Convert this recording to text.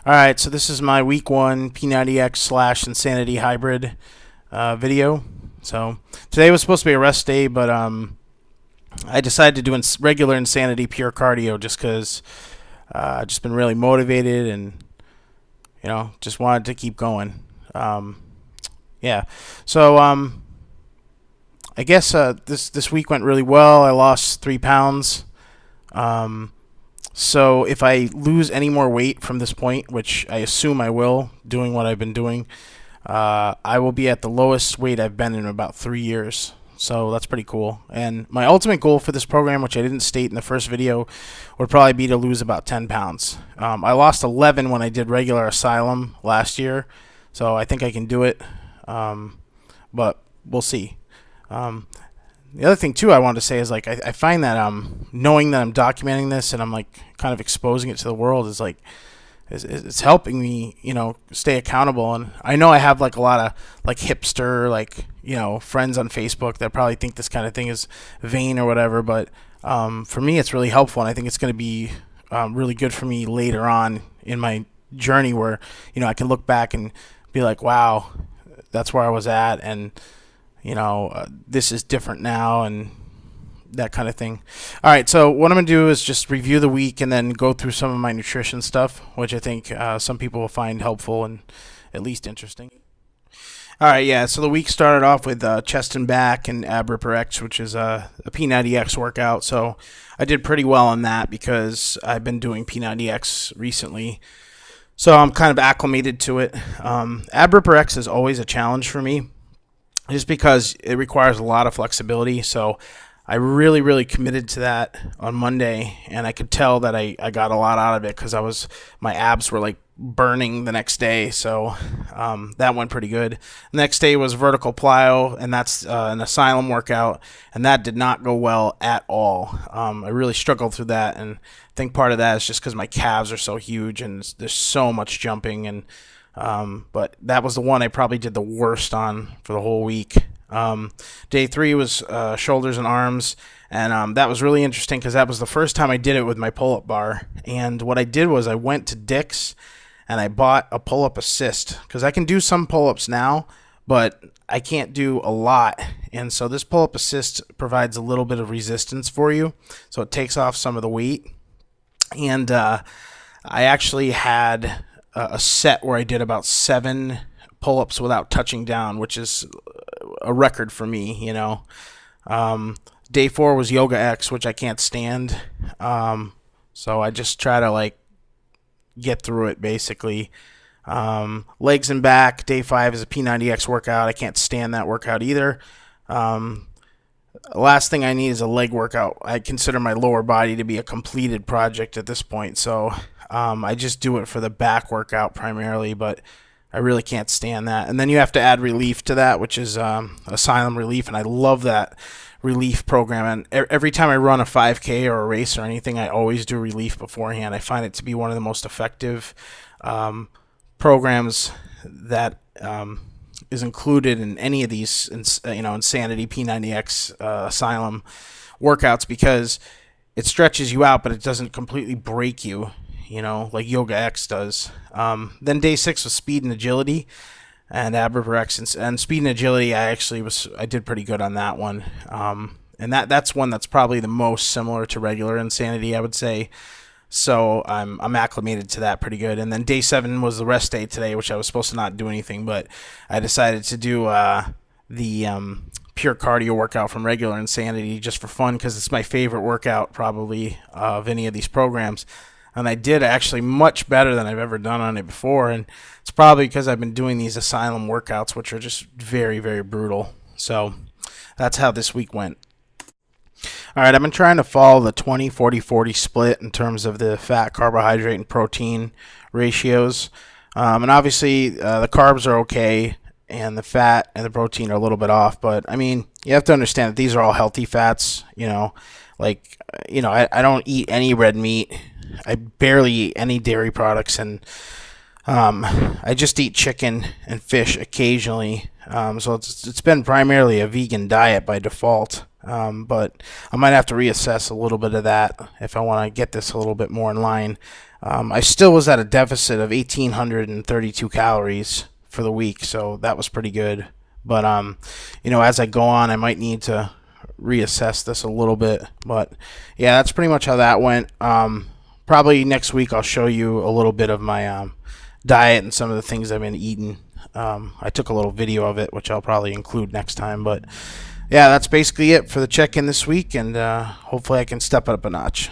Alright, so this is my week 1 P90X slash Insanity Hybrid video. So today was supposed to be a rest day, but I decided to do regular Insanity pure cardio just because I've just been really motivated and, just wanted to keep going. Yeah, so I guess this week went really well. I lost 3 pounds. So if I lose any more weight from this point, which I assume I will, doing what I've been doing, I will be at the lowest weight I've been in about 3 years. So that's pretty cool. And my ultimate goal for this program, which I didn't state in the first video, would probably be to lose about 10 pounds. I lost 11 when I did regular Asylum last year, so I think I can do it, but we'll see. The other thing too I wanted to say is I find that knowing that I'm documenting this and I'm kind of exposing it to the world is it's helping me stay accountable. And I know I have a lot of hipster friends on Facebook that probably think this kind of thing is vain or whatever, but for me it's really helpful, and I think it's going to be really good for me later on in my journey where I can look back and be like, wow, that's where I was at, and this is different now, and that kind of thing. All right, so what I'm going to do is just review the week and then go through some of my nutrition stuff, which I think some people will find helpful and at least interesting. All right, yeah, so the week started off with chest and back and ab ripper X, which is a P90X workout. So I did pretty well on that because I've been doing P90X recently. So I'm kind of acclimated to it. Ab ripper X is always a challenge for me, just because it requires a lot of flexibility. So I really committed to that on Monday, and I could tell that I got a lot out of it because my abs were burning the next day. So that went pretty good. The next day was vertical plyo, and that's an Asylum workout, and that did not go well at all. I really struggled through that, and I think part of that is just because my calves are so huge and there's so much jumping, and but that was the one I probably did the worst on for the whole week. Day 3 was shoulders and arms, and that was really interesting because that was the first time I did it with my pull-up bar. And what I did was I went to Dick's and I bought a pull-up assist because I can do some pull-ups now, but I can't do a lot. And so this pull-up assist provides a little bit of resistance for you, so it takes off some of the weight. And I actually had a set where I did about 7 pull-ups without touching down, which is a record for me, Day 4 was yoga X, which I can't stand. So I just try to get through it basically. Legs and back, day 5 is a P90X workout. I can't stand that workout either. Last thing I need is a leg workout. I consider my lower body to be a completed project at this point, so I just do it for the back workout primarily, but I really can't stand that. And then you have to add relief to that, which is Asylum Relief, and I love that relief program. And every time I run a 5K or a race or anything, I always do relief beforehand. I find it to be one of the most effective programs that is included in any of these, Insanity, P90X, Asylum workouts, because it stretches you out, but it doesn't completely break you, like Yoga X does. Then day 6 was speed and agility, and ab ripper X, and speed and agility. I did pretty good on that one. And that's one that's probably the most similar to regular Insanity, I would say. So I'm acclimated to that pretty good. And then day 7 was the rest day today, which I was supposed to not do anything, but I decided to do the pure cardio workout from regular Insanity just for fun, because it's my favorite workout probably of any of these programs. And I did actually much better than I've ever done on it before, and it's probably because I've been doing these Asylum workouts, which are just very brutal. So that's how this week went. All right, I've been trying to follow the 20-40-40 split in terms of the fat, carbohydrate, and protein ratios. And obviously the carbs are okay, and the fat and the protein are a little bit off. But, I mean, you have to understand that these are all healthy fats, I don't eat any red meat. I barely eat any dairy products, and I just eat chicken and fish occasionally, so it's been primarily a vegan diet by default. But I might have to reassess a little bit of that if I want to get this a little bit more in line. I still was at a deficit of 1,832 calories for the week, so that was pretty good. But as I go on, I might need to reassess this a little bit. But yeah, that's pretty much how that went. Probably next week I'll show you a little bit of my diet and some of the things I've been eating. I took a little video of it, which I'll probably include next time. But yeah, that's basically it for the check-in this week, and hopefully I can step it up a notch.